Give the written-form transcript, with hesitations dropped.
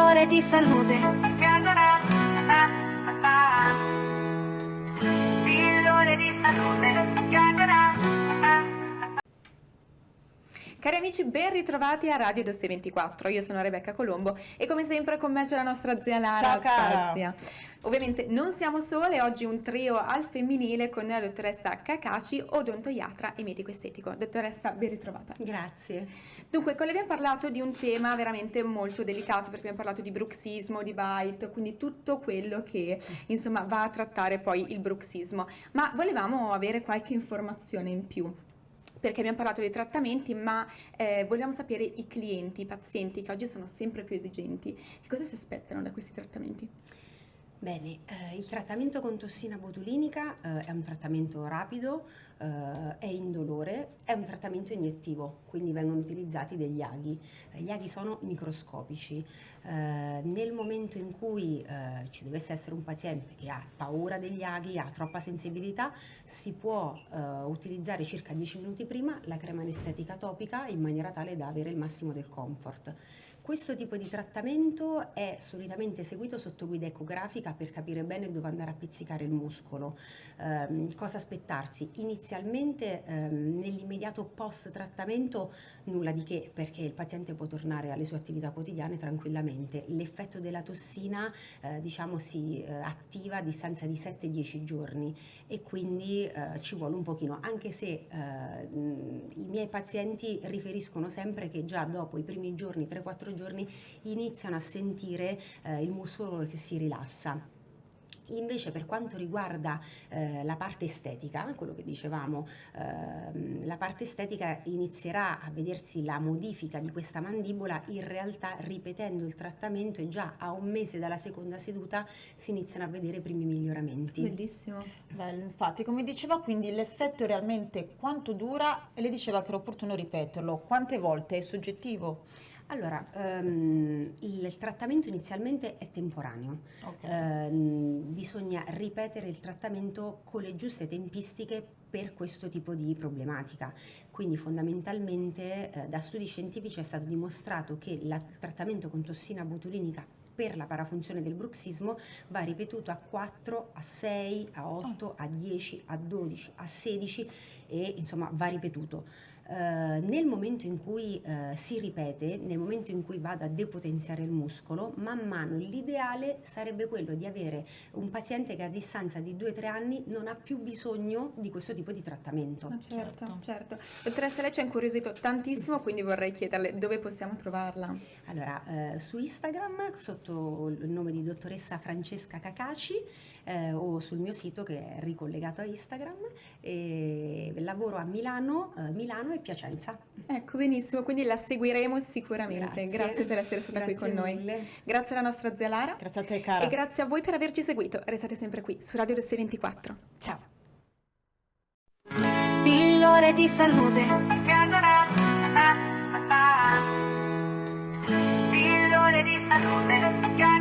Pillole di salute. Pillole di salute. Cari amici, ben ritrovati a Radio Dosse 24. Io sono Rebecca Colombo e come sempre con me c'è la nostra zia Lara. Ciao cara! Zia. Ovviamente non siamo sole, oggi un trio al femminile con la dottoressa Cacaci, odontoiatra e medico estetico. Dottoressa, ben ritrovata. Grazie. Dunque, con lei abbiamo parlato di un tema veramente molto delicato, perché abbiamo parlato di bruxismo, di bite, quindi tutto quello che insomma va a trattare poi il bruxismo. Ma volevamo avere qualche informazione in più, perché abbiamo parlato dei trattamenti, ma vogliamo sapere i clienti, i pazienti che oggi sono sempre più esigenti, che cosa si aspettano da questi trattamenti? Bene, il trattamento con tossina botulinica è un trattamento rapido, è indolore, è un trattamento iniettivo, quindi vengono utilizzati degli aghi. Gli aghi sono microscopici. Nel momento in cui ci dovesse essere un paziente che ha paura degli aghi, ha troppa sensibilità, si può utilizzare circa 10 minuti prima la crema anestetica topica in maniera tale da avere il massimo del comfort. Questo tipo di trattamento è solitamente eseguito sotto guida ecografica per capire bene dove andare a pizzicare il muscolo. Cosa aspettarsi? Inizialmente nell'immediato post trattamento nulla di che, perché il paziente può tornare alle sue attività quotidiane tranquillamente. L'effetto della tossina si attiva a distanza di 7-10 giorni e quindi ci vuole un pochino, anche se i miei pazienti riferiscono sempre che già dopo i primi giorni, 3-4 giorni, iniziano a sentire il muscolo che si rilassa. Invece per quanto riguarda la parte estetica, quello che dicevamo, la parte estetica inizierà a vedersi la modifica di questa mandibola in realtà ripetendo il trattamento e già a un mese dalla seconda seduta si iniziano a vedere i primi miglioramenti. Bellissimo. Bello, infatti, come diceva, quindi l'effetto realmente quanto dura, e lei diceva che era opportuno ripeterlo, quante volte è soggettivo? Allora, il trattamento inizialmente è temporaneo, bisogna ripetere il trattamento con le giuste tempistiche per questo tipo di problematica. Quindi fondamentalmente da studi scientifici è stato dimostrato che il trattamento con tossina botulinica per la parafunzione del bruxismo va ripetuto a 4, a 6, a 8, a 10, a 12, a 16 e insomma va ripetuto. Nel momento in cui si ripete, nel momento in cui vado a depotenziare il muscolo, man mano l'ideale sarebbe quello di avere un paziente che a distanza di 2-3 anni non ha più bisogno di questo tipo di trattamento. Certo. Dottoressa, lei ci ha incuriosito tantissimo, quindi vorrei chiederle dove possiamo trovarla. Allora, su Instagram sotto il nome di dottoressa Francesca Cacaci o sul mio sito che è ricollegato a Instagram, e lavoro a Milano e Piacenza. Ecco, benissimo, quindi la seguiremo sicuramente. Grazie per essere stata qui con noi. Mille. Grazie alla nostra zia Lara. Grazie a te, cara. E grazie a voi per averci seguito. Restate sempre qui su Radio Dosse 24. Ciao. Pillole di salute. Pillole di salute.